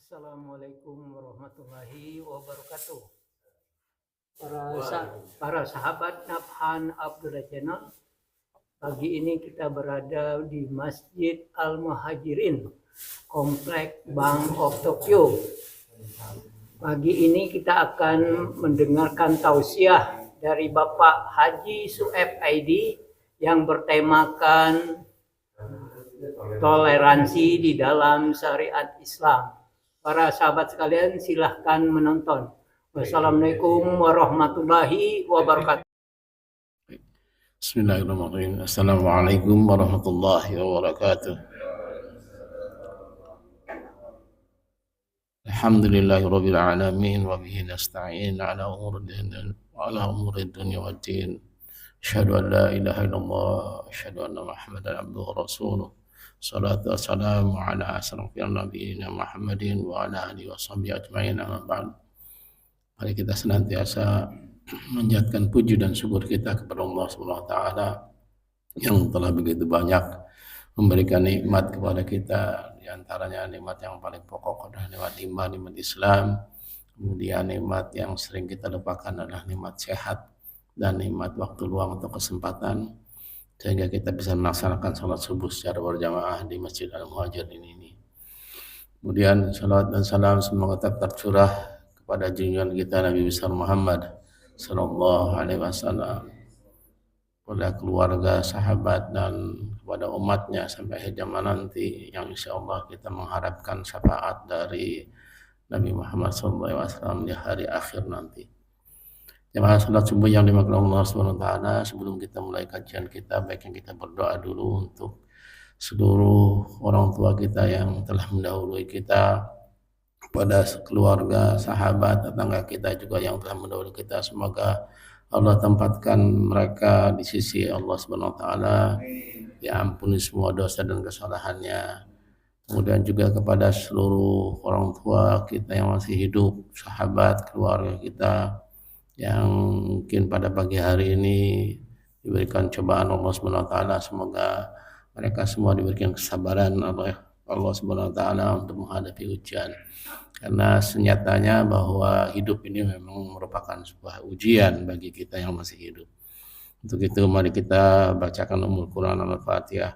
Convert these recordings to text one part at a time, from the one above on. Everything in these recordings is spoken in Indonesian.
Assalamualaikum warahmatullahi wabarakatuh. Para sahabat Nafhan Abdullah Channel, pagi ini kita berada di Masjid Al-Muhajirin, Komplek Bank of Tokyo. Pagi ini kita akan mendengarkan tausiah dari Bapak Haji Sueb ID yang bertemakan toleransi di dalam syariat Islam. Para sahabat sekalian, silahkan menonton. Wassalamualaikum warahmatullahi wabarakatuh. Bismillahirrahmanirrahim. Assalamualaikum warahmatullahi wabarakatuh. Alhamdulillahirabbil alamin wa bihi nasta'in ala umuri dunya waddin. Asyhadu an la ilaha illallah, asyhadu anna Muhammadan abduhu wa rasuluh. Salatu wassalamu ala asrafil nabiyyin Muhammadin wa ala alihi washabihi ajmain, amma ba'd. Mari kita senantiasa menjadikan puji dan syukur kita kepada Allah Subhanahu wa taala yang telah begitu banyak memberikan nikmat kepada kita. Di antaranya nikmat yang paling pokok adalah nikmat iman, nikmat Islam. Kemudian nikmat yang sering kita lupakan adalah nikmat sehat dan nikmat waktu luang atau kesempatan, sehingga kita bisa melaksanakan salat subuh secara berjamaah di Masjid Al-Muhajirin ini. Kemudian salawat dan salam semoga tetap tercurah kepada junjungan kita Nabi besar Muhammad sallallahu alaihi wasallam, kepada keluarga, sahabat, dan kepada umatnya sampai akhir zaman nanti, yang insya Allah kita mengharapkan syafaat dari Nabi Muhammad sallallahu alaihi wasallam di hari akhir nanti. Jemaah salat subuh yang dimaksud Allah Subhanahu wa taala, sebelum kita mulai kajian kita, baiknya kita berdoa dulu untuk seluruh orang tua kita yang telah mendahului kita, kepada keluarga, sahabat, tetangga kita juga yang telah mendahului kita. Semoga Allah tempatkan mereka di sisi Allah Subhanahu wa taala, diampuni semua dosa dan kesalahannya. Kemudian juga kepada seluruh orang tua kita yang masih hidup, sahabat, keluarga kita yang mungkin pada pagi hari ini diberikan cobaan Allah Subhanahu wa taala, semoga mereka semua diberikan kesabaran oleh Allah Subhanahu wa taala untuk menghadapi ujian. Karena senyatanya bahwa hidup ini memang merupakan sebuah ujian bagi kita yang masih hidup. Untuk itu mari kita bacakan Ummul Quran Al-Fatihah.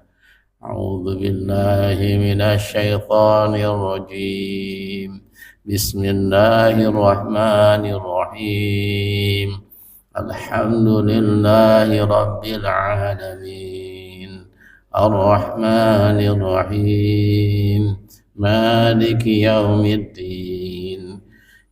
A'udzu billahi minasyaitonir rajim. Bismillahirrahmanirrahim. Alhamdulillahi rabbil alamin. Ar-Rahmanir Rahim. Maliki yaumiddin.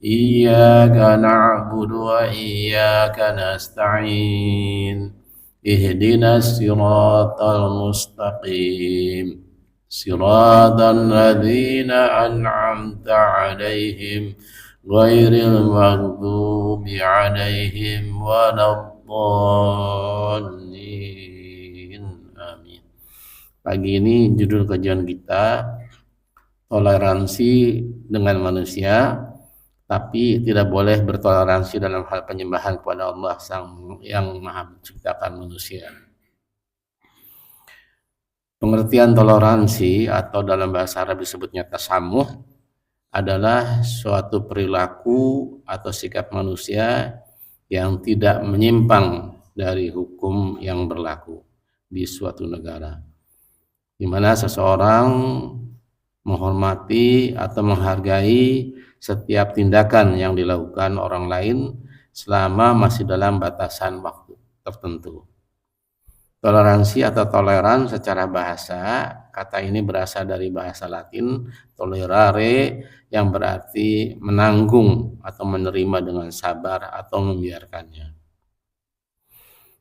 Iyyaka na'budu wa iyyaka nasta'in. Ihdinas siratal mustaqim. Siratal ladzina an'amta 'alaihim ghairil maghdubi 'alaihim waladdallin. Amin. Pagi ini judul kajian kita toleransi dengan manusia, tapi tidak boleh bertoleransi dalam hal penyembahan kepada Allah Sang yang Maha Menciptakan manusia. Pengertian toleransi atau dalam bahasa Arab disebutnya tasamuh adalah suatu perilaku atau sikap manusia yang tidak menyimpang dari hukum yang berlaku di suatu negara, di mana seseorang menghormati atau menghargai setiap tindakan yang dilakukan orang lain selama masih dalam batasan waktu tertentu. Toleransi atau toleran secara bahasa, kata ini berasal dari bahasa Latin tolerare, yang berarti menanggung atau menerima dengan sabar atau membiarkannya.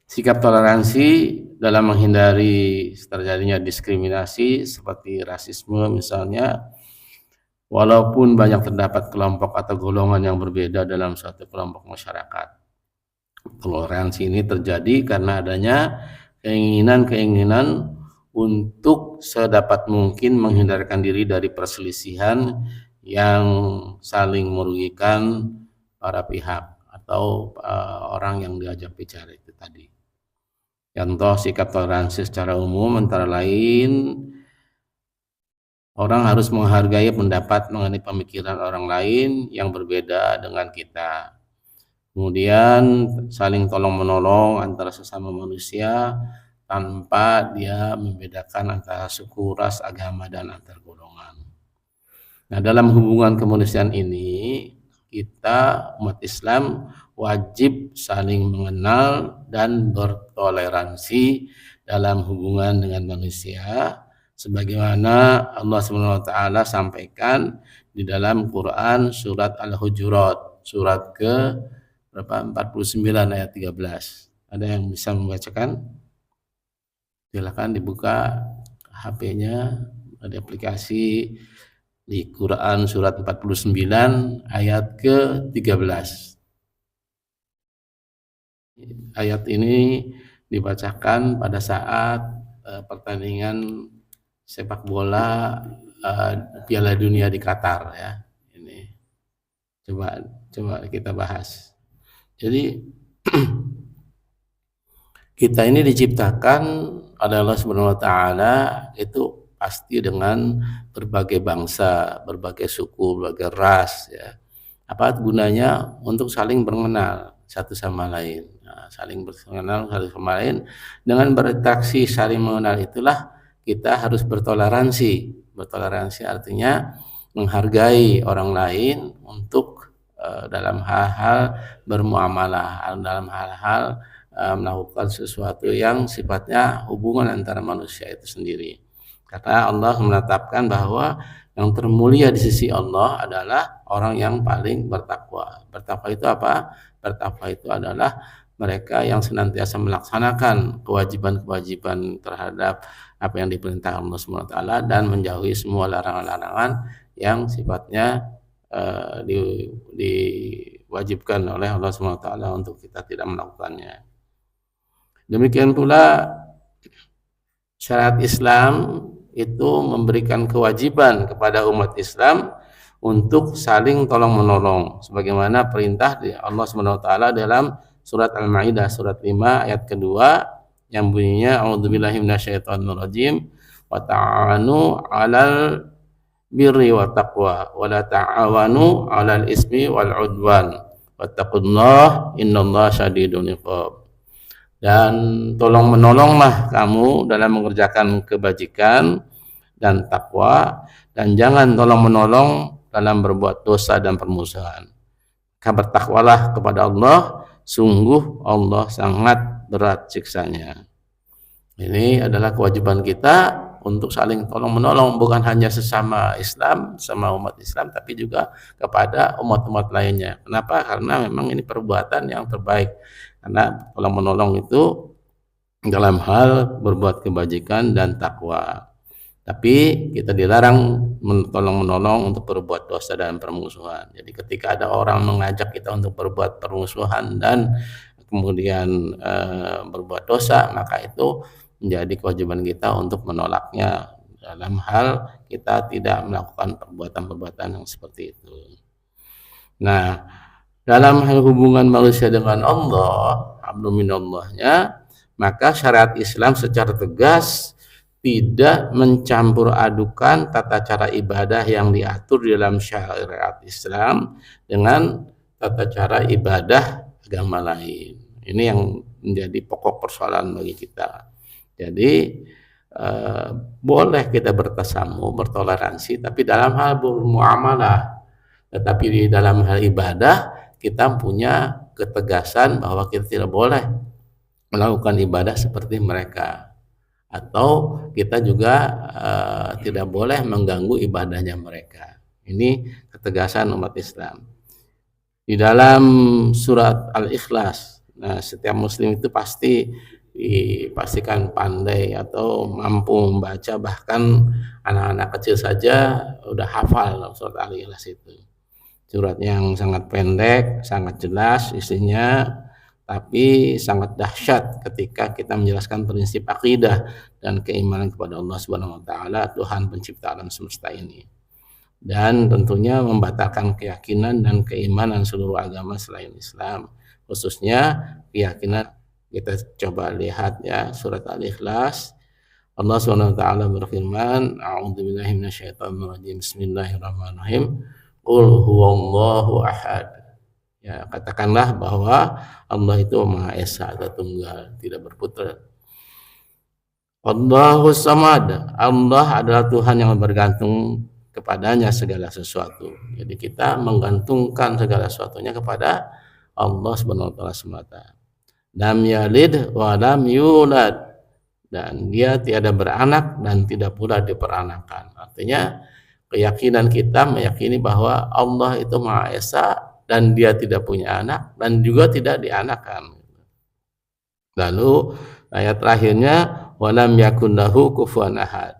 Sikap toleransi dalam menghindari terjadinya diskriminasi seperti rasisme misalnya, walaupun banyak terdapat kelompok atau golongan yang berbeda dalam suatu kelompok masyarakat. Toleransi ini terjadi karena adanya keinginan untuk sedapat mungkin menghindarkan diri dari perselisihan yang saling merugikan para pihak atau orang yang diajak bicara itu tadi. Contoh sikap toleransi secara umum antara lain Orang harus menghargai pendapat mengenai pemikiran orang lain yang berbeda dengan kita. Kemudian saling tolong-menolong antara sesama manusia tanpa dia membedakan antara suku, ras, agama, dan antar golongan. Nah, dalam hubungan kemanusiaan ini, kita umat Islam wajib saling mengenal dan bertoleransi dalam hubungan dengan manusia sebagaimana Allah Subhanahu wa taala sampaikan di dalam Quran surat Al-Hujurat surat ke berapa 49 ayat 13. Ada yang bisa membacakan? Silakan dibuka HP-nya, ada aplikasi di Quran surat 49 ayat ke-13. Ayat ini dibacakan pada saat pertandingan sepak bola Piala Dunia di Qatar ya. Ini coba kita bahas. Jadi kita ini diciptakan oleh Allah Subhanahu wa taala itu pasti dengan berbagai bangsa, berbagai suku, berbagai ras ya. Apa gunanya? Untuk saling mengenal satu sama lain. Nah, saling mengenal satu sama lain dengan berinteraksi saling mengenal itulah kita harus bertoleransi. Bertoleransi artinya menghargai orang lain untuk dalam hal-hal bermuamalah, dalam hal-hal melakukan sesuatu yang sifatnya hubungan antara manusia itu sendiri. Karena Allah menetapkan bahwa yang termulia di sisi Allah adalah orang yang paling bertakwa. Bertakwa itu apa? Bertakwa itu adalah mereka yang senantiasa melaksanakan kewajiban-kewajiban terhadap apa yang diperintahkan Allah SWT dan menjauhi semua larangan-larangan yang sifatnya diwajibkan oleh Allah SWT untuk kita tidak melakukannya. Demikian pula syariat Islam itu memberikan kewajiban kepada umat Islam untuk saling tolong-menolong sebagaimana perintah di Allah SWT dalam surat Al-Maidah surat 5 ayat kedua yang bunyinya a'udzubillahi minasyaitonirrajim wa ta'awanu 'alal birri wa taqwa wa la ta'awanu 'alal ismi wal 'udwan wattaqullaha innallaha syadidul 'iqab. Dan tolong menolonglah kamu dalam mengerjakan kebajikan dan takwa dan jangan tolong menolong dalam berbuat dosa dan permusuhan. Bertakwalah kepada Allah, sungguh Allah sangat berat siksanya. Ini adalah kewajiban kita untuk saling tolong menolong bukan hanya sesama Islam, sama umat Islam tapi juga kepada umat-umat lainnya. Kenapa? Karena memang ini perbuatan yang terbaik. Karena tolong menolong itu dalam hal berbuat kebajikan dan takwa. Tapi kita dilarang tolong menolong untuk berbuat dosa dan permusuhan. Jadi ketika ada orang mengajak kita untuk berbuat permusuhan dan kemudian berbuat dosa, maka itu menjadi kewajiban kita untuk menolaknya dalam hal kita tidak melakukan perbuatan-perbuatan yang seperti itu. Nah, dalam hal hubungan manusia dengan Allah, hablum minallahnya, maka syariat Islam secara tegas tidak mencampur adukan tata cara ibadah yang diatur di dalam syariat Islam dengan tata cara ibadah agama lain. Ini yang menjadi pokok persoalan bagi kita. Jadi boleh kita bertasamu, bertoleransi, tapi dalam hal bermuamalah. Tetapi di dalam hal ibadah kita punya ketegasan bahwa kita tidak boleh melakukan ibadah seperti mereka. Atau kita juga tidak boleh mengganggu ibadahnya mereka. Ini ketegasan umat Islam. Di dalam surat Al-Ikhlas, nah setiap muslim itu pasti dipastikan pandai atau mampu membaca, bahkan anak-anak kecil saja udah hafal surat Al-Ikhlas itu. Surat yang sangat pendek, sangat jelas isinya, tapi sangat dahsyat ketika kita menjelaskan prinsip akidah dan keimanan kepada Allah Subhanahu wa taala, Tuhan pencipta alam semesta ini. Dan tentunya membatalkan keyakinan dan keimanan seluruh agama selain Islam, khususnya keyakinan. Kita coba lihat ya surat Al-Ikhlas Allah Subhanahu wa taala berfirman, A'udzubillahi minasyaitonirrajim. Bismillahirrahmanirrahim. Qul huwallahu ahad. Ya, katakanlah bahwa Allah itu Maha Esa atau Tunggal, tidak berputra. Allahus Samad. Allah adalah Tuhan yang bergantung kepadanya segala sesuatu. Jadi kita menggantungkan segala sesuatunya kepada Allah Subhanahu wa taala semata. Lam yalid wa lam yulad. Dan dia tiada beranak dan tidak pula diperanakan. Artinya keyakinan kita meyakini bahwa Allah itu Maha Esa dan dia tidak punya anak dan juga tidak dianakan. Lalu ayat terakhirnya walam yakun lahu kufuwan ahad,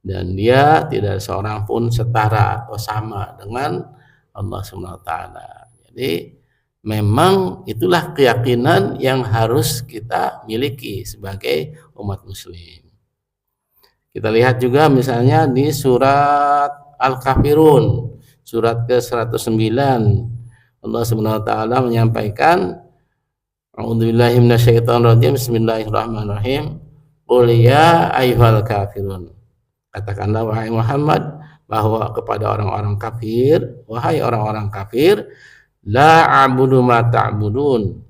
dan dia tidak seorang pun setara atau sama dengan Allah Subhanahu wa taala. Jadi memang itulah keyakinan yang harus kita miliki sebagai umat muslim. Kita lihat juga misalnya di surat Al-Kafirun, surat ke-109, Allah Subhanahu wa taala menyampaikan, A'udzubillahi minasyaitonirrajim. Bismillahirrahmanirrahim. Qul ya ayyuhal kafirun. Katakanlah wahai Muhammad bahwa kepada orang-orang kafir, wahai orang-orang kafir, la a'budu ma ta'budun.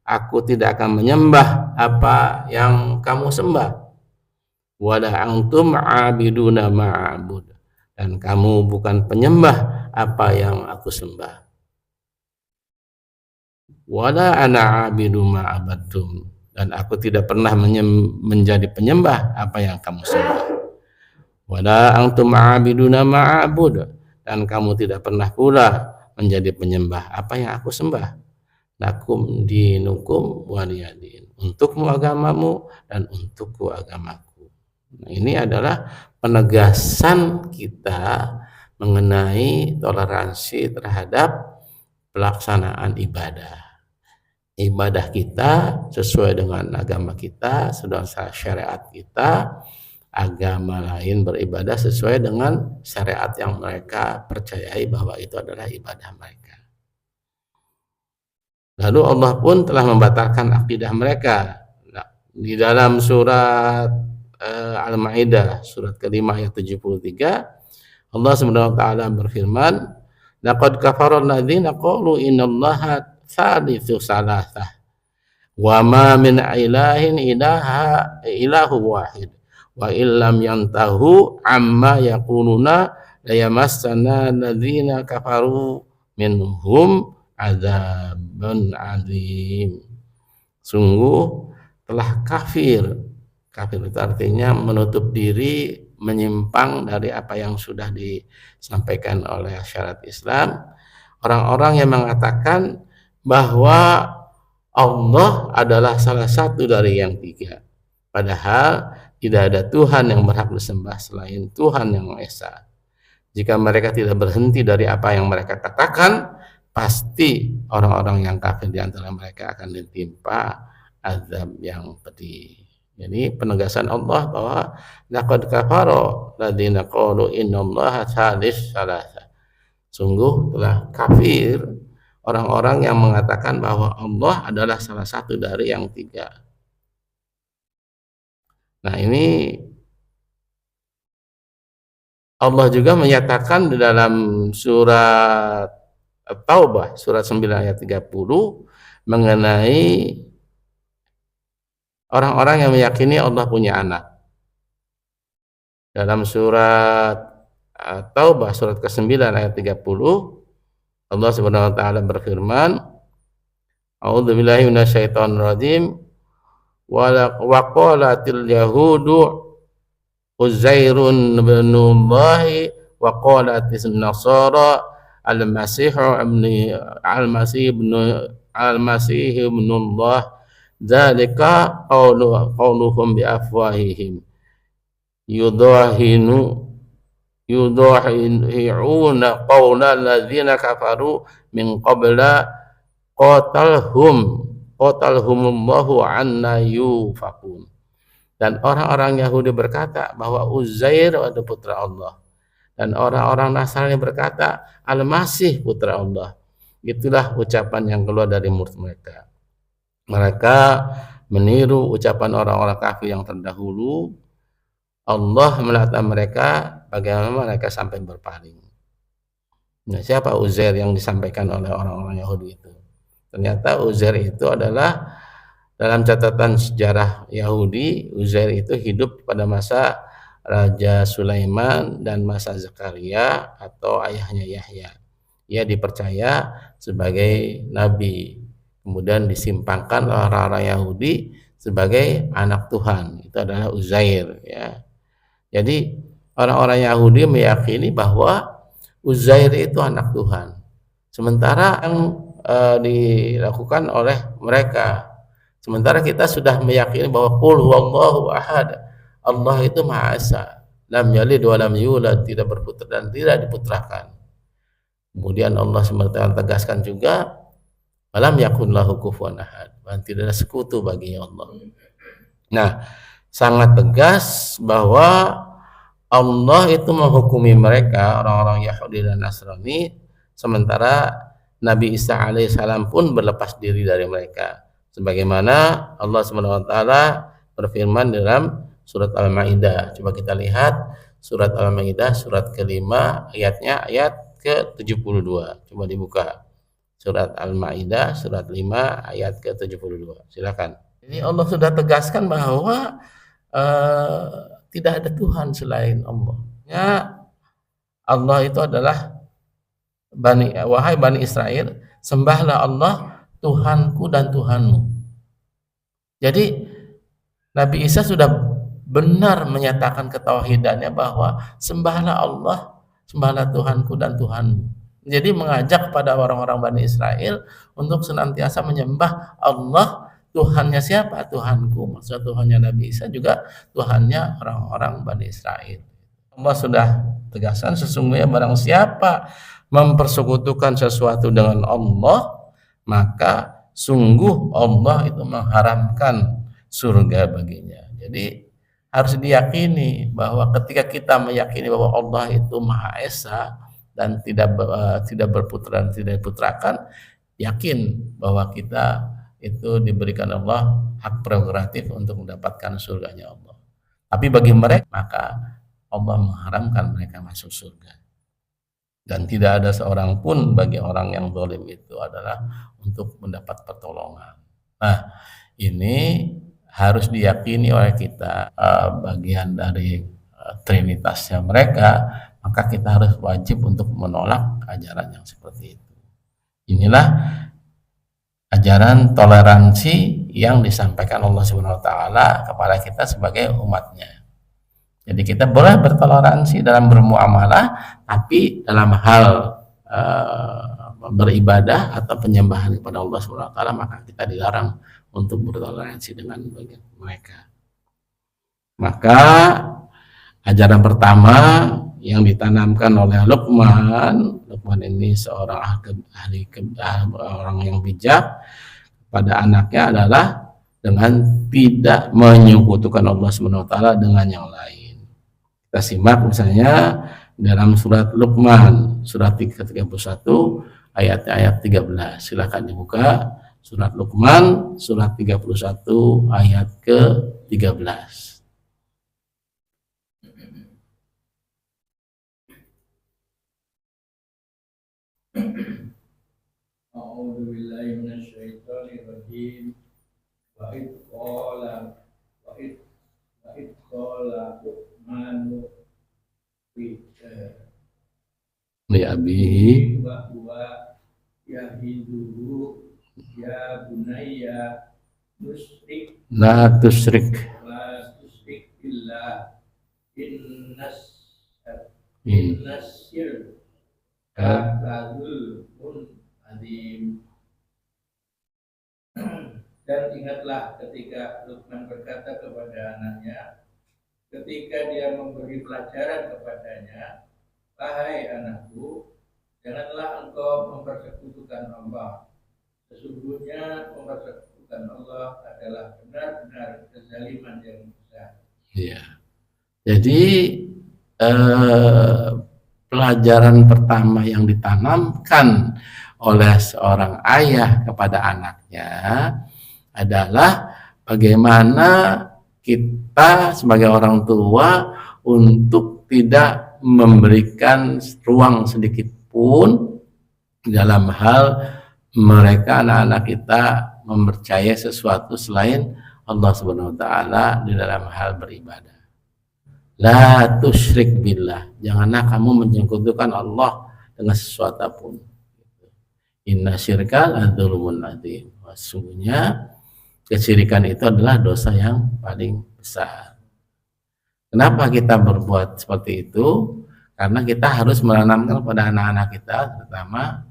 Aku tidak akan menyembah apa yang kamu sembah. Wala antum 'abiduna ma a'bud. Dan kamu bukan penyembah apa yang aku sembah. Wala ana 'abidu ma abadtum. Dan aku tidak pernah menjadi penyembah apa yang kamu sembah. Wala antum 'abiduna ma a'bud. Dan kamu tidak pernah pula menjadi penyembah apa yang aku sembah. Lakum dinukum waliyadin. Untukmu agamamu dan untukku agamaku. Nah, ini adalah penegasan kita mengenai toleransi terhadap pelaksanaan ibadah. Ibadah kita sesuai dengan agama kita, sedangkan syariat kita, agama lain beribadah sesuai dengan syariat yang mereka percayai bahwa itu adalah ibadah mereka. Lalu Allah pun telah membatalkan akidah mereka. Nah, di dalam surat Al-Maidah surat ke-5 ayat 73, Allah Subhanahu wa taala berfirman, laqad kafara alladziina qalu innallaha tsalitsu tsalatsah wa ma min ilahin ilahu wahid wa illam yantahu amma yaquluna la yamassana alladziina kafaru minhum adzabun azim. Sungguh telah kafir. Kafir itu artinya menutup diri, menyimpang dari apa yang sudah disampaikan oleh syariat Islam. Orang-orang yang mengatakan bahwa Allah adalah salah satu dari yang tiga. Padahal tidak ada Tuhan yang berhak disembah selain Tuhan yang Maha Esa. Jika mereka tidak berhenti dari apa yang mereka katakan, pasti orang-orang yang kafir di antara mereka akan ditimpa azab yang pedih. Jadi penegasan Allah bahwa laqad kafara alladziina qalu innallaha tsalits tsalatsa. Sungguh telah kafir orang-orang yang mengatakan bahwa Allah adalah salah satu dari yang tiga. Nah, ini Allah juga menyatakan di dalam surat At-Taubah surat 9 ayat 30 mengenai orang-orang yang meyakini Allah punya anak. Dalam surat At-Taubah surat ke-9 ayat 30, Allah Subhanahu wa taala berfirman, A'udzubillahi minasyaitonirrajim. Wa qalatil yahudu Uzairun ibnullahi wa qalatis nasara al-masih ibnullah. Dzalika qauluhum bi afwahihim yudahhiuna qaula alladzina kafaru min qabla qatalhumullahu anna yufakun. Dan orang-orang Yahudi berkata bahwa Uzair adalah putra Allah, dan orang-orang Nasrani berkata Al-Masih putra Allah. Itulah ucapan yang keluar dari mulut mereka. Mereka meniru ucapan orang-orang kafir yang terdahulu Allah melaknat mereka, bagaimana mereka sampai berpaling. Nah, siapa Uzair yang disampaikan oleh orang-orang Yahudi itu? Ternyata Uzair itu adalah dalam catatan sejarah Yahudi, Uzair itu hidup pada masa Raja Sulaiman dan masa Zakaria atau ayahnya Yahya. Ia dipercaya sebagai nabi, kemudian disimpangkan oleh orang-orang Yahudi sebagai anak Tuhan. Itu adalah Uzair, ya. Jadi orang-orang Yahudi meyakini bahwa Uzair itu anak Tuhan. Sementara yang dilakukan oleh mereka, sementara kita sudah meyakini bahwa qul huwallahu ahad, Allah itu Maha Esa, lam yalid wa lam yulad, tidak berputra dan tidak diputrakan. Kemudian Allah SWT tegaskan juga alam yakun lahu kufuwan ahad, dan tidak ada sekutu bagi Allah. Nah, sangat tegas bahwa Allah itu menghukumi mereka, orang-orang Yahudi dan Nasrani, sementara Nabi Isa alaihissalam pun berlepas diri dari mereka. Sebagaimana Allah SWT berfirman dalam surat Al-Maidah. Coba kita lihat surat Al-Maidah surat kelima, ayatnya ayat ke-72. Coba dibuka. Surat Al-Maidah surat 5 ayat ke-72. Silakan. Ini Allah sudah tegaskan bahwa tidak ada Tuhan selain Allah. Ya, Allah itu adalah wahai Bani Israel, sembahlah Allah Tuhanku dan Tuhanmu. Jadi Nabi Isa sudah benar menyatakan ketauhidannya bahwa sembahlah Allah, sembahlah Tuhanku dan Tuhanmu. Jadi mengajak kepada orang-orang Bani Israel untuk senantiasa menyembah Allah. Tuhannya siapa? Tuhanku. Maksudnya Tuhannya Nabi Isa juga Tuhannya orang-orang Bani Israel. Allah sudah tegaskan sesungguhnya barang siapa mempersekutukan sesuatu dengan Allah, maka sungguh Allah itu mengharamkan surga baginya. Jadi harus diyakini bahwa ketika kita meyakini bahwa Allah itu Maha Esa dan tidak berputra dan tidak diputrakan, yakin bahwa kita itu diberikan Allah hak prerogatif untuk mendapatkan surganya Allah. Tapi bagi mereka, maka Allah mengharamkan mereka masuk surga. Dan tidak ada seorang pun bagi orang yang zalim itu adalah untuk mendapat pertolongan. Nah, ini harus diyakini oleh kita bagian dari trinitasnya mereka, maka kita harus wajib untuk menolak ajaran yang seperti itu. Inilah ajaran toleransi yang disampaikan Allah Subhanahu wa taala kepada kita sebagai umatnya. Jadi kita boleh bertoleransi dalam bermuamalah, tapi dalam hal beribadah atau penyembahan kepada Allah Subhanahu wa taala maka kita dilarang untuk bertoleransi dengan mereka. Maka ajaran pertama yang ditanamkan oleh Luqman ini seorang orang yang bijak pada anaknya adalah dengan tidak menyekutukan Allah Subhanahu wa taala dengan yang lain. Kita simak misalnya dalam surat Luqman surat 31 ayat 13. Silakan dibuka surat Luqman surat 31 ayat ke-13. A'udzu billahi minasyaitonir rajim. Wa id qala Luqmanu li abihi wa huwa yahiduhu ya bunayya la tusyrik billah innas adim. Dan ingatlah ketika Luqman berkata kepada anaknya ketika dia memberi pelajaran kepadanya, wahai anakku, janganlah engkau mempersekutukan Allah. Sesungguhnya mempersekutukan Allah adalah benar-benar kezaliman yang besar. Iya. Jadi pelajaran pertama yang ditanamkan oleh seorang ayah kepada anaknya adalah bagaimana kita sebagai orang tua untuk tidak memberikan ruang sedikit pun dalam hal mereka, anak-anak kita, mempercayai sesuatu selain Allah Subhanahu wa taala di dalam hal beribadah. La tusyrik billah, janganlah kamu menyekutukan Allah dengan sesuatu pun. Inna syirka ladzulmun adzim. Sesungguhnya kesyirikan itu adalah dosa yang paling besar. Kenapa kita berbuat seperti itu? Karena kita harus menanamkan kepada anak-anak kita, terutama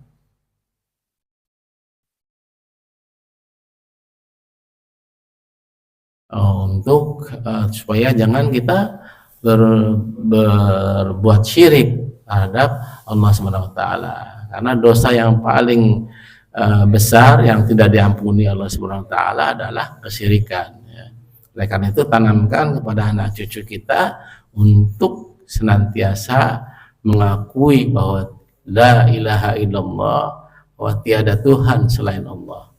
untuk supaya jangan kita berbuat syirik terhadap Allah Subhanahu wa taala. Karena dosa yang paling besar yang tidak diampuni Allah Subhanahu wa taala adalah kesyirikan, ya. Oleh karena itu tanamkan kepada anak cucu kita untuk senantiasa mengakui bahwa la ilaha illallah, bahwa tiada Tuhan selain Allah.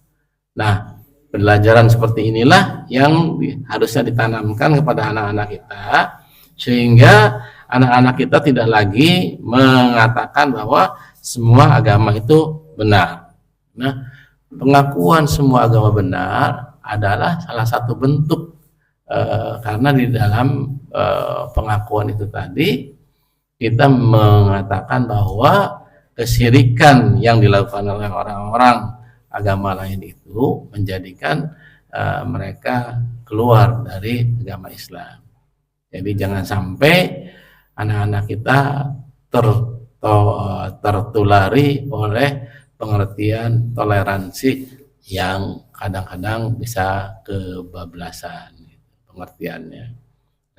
Nah, pelajaran seperti inilah yang harusnya ditanamkan kepada anak-anak kita, sehingga anak-anak kita tidak lagi mengatakan bahwa semua agama itu benar. Nah, pengakuan semua agama benar adalah salah satu bentuk karena di dalam pengakuan itu tadi kita mengatakan bahwa kesyirikan yang dilakukan oleh orang-orang agama lain itu menjadikan mereka keluar dari agama Islam. Jadi jangan sampai anak-anak kita tertulari oleh pengertian toleransi yang kadang-kadang bisa kebablasan pengertiannya.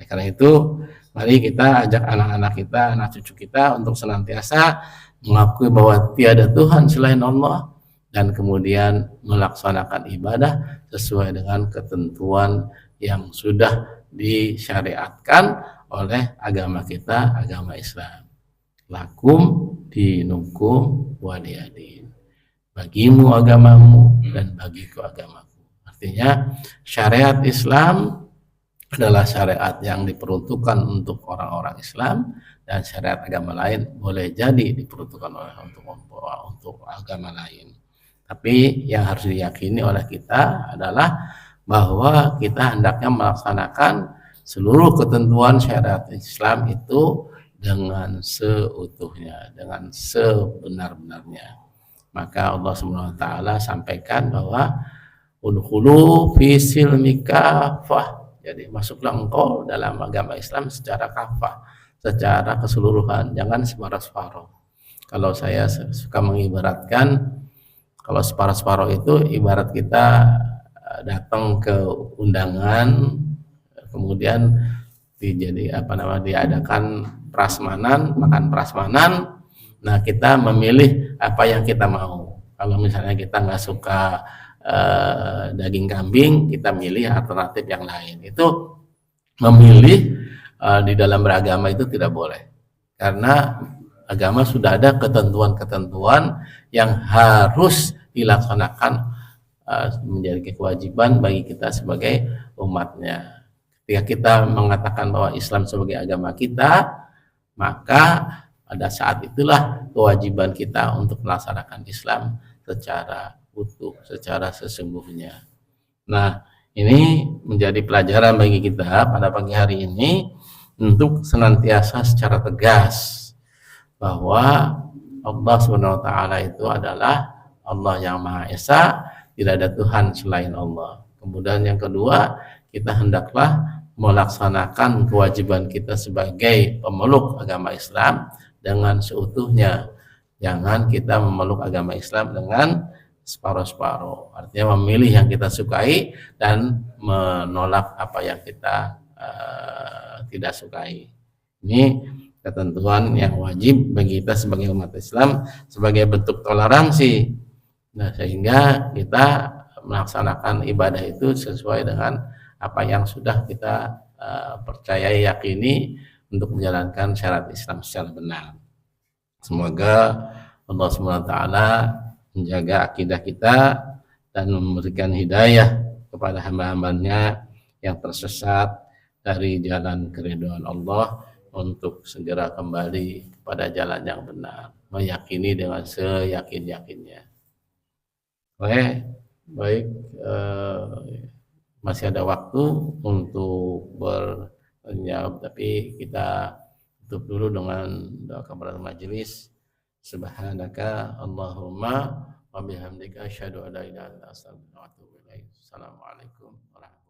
Karena itu mari kita ajak anak-anak kita, anak cucu kita untuk senantiasa mengakui bahwa tiada Tuhan selain Allah dan kemudian melaksanakan ibadah sesuai dengan ketentuan yang sudah disyariatkan oleh agama kita, agama Islam. Lakum dinukum waliyadin, bagimu agamamu dan bagiku agamaku. Artinya syariat Islam adalah syariat yang diperuntukkan untuk orang-orang Islam, dan syariat agama lain boleh jadi diperuntukkan untuk agama lain. Tapi yang harus diyakini oleh kita adalah bahwa kita hendaknya melaksanakan seluruh ketentuan syariat Islam itu dengan seutuhnya, dengan sebenar-benarnya. Maka Allah Subhanahu wa taala sampaikan bahwa udkhulu fi silmi kafah. Jadi masuklah engkau dalam agama Islam secara kafah, secara keseluruhan, jangan separuh-separuh. Kalau saya suka mengibaratkan, kalau separuh-separuh itu ibarat kita datang ke undangan, kemudian diadakan prasmanan, makan prasmanan. Nah, kita memilih apa yang kita mau. Kalau misalnya kita nggak suka daging kambing, kita milih alternatif yang lain. Itu memilih di dalam beragama itu tidak boleh, karena agama sudah ada ketentuan-ketentuan yang harus dilaksanakan, menjadi kewajiban bagi kita sebagai umatnya. Ketika kita mengatakan bahwa Islam sebagai agama kita, maka pada saat itulah kewajiban kita untuk melaksanakan Islam secara utuh, secara sesungguhnya. Nah, ini menjadi pelajaran bagi kita pada pagi hari ini untuk senantiasa secara tegas bahwa Allah Subhanahu wa taala itu adalah Allah yang Maha Esa, tidak ada Tuhan selain Allah. Kemudian yang kedua, kita hendaklah melaksanakan kewajiban kita sebagai pemeluk agama Islam dengan seutuhnya. Jangan kita memeluk agama Islam dengan separuh-separuh. Artinya memilih yang kita sukai dan menolak apa yang kita tidak sukai. Ini ketentuan yang wajib bagi kita sebagai umat Islam sebagai bentuk toleransi. Nah, sehingga kita melaksanakan ibadah itu sesuai dengan apa yang sudah kita percayai, yakini untuk menjalankan syariat Islam secara benar. Semoga Allah SWT menjaga akidah kita dan memberikan hidayah kepada hamba-hambanya yang tersesat dari jalan keridhaan Allah untuk segera kembali pada jalan yang benar, meyakini dengan seyakin-yakinnya. Oke, baik, masih ada waktu untuk bernyab, tapi kita tutup dulu dengan doa kepada majelis. Subhanaka Allahumma wa bihamdika asyhadu an la ilaha illa anta astaghfiruka wa atubu ilaik. Assalamualaikum warahmatullahi wabarakatuh.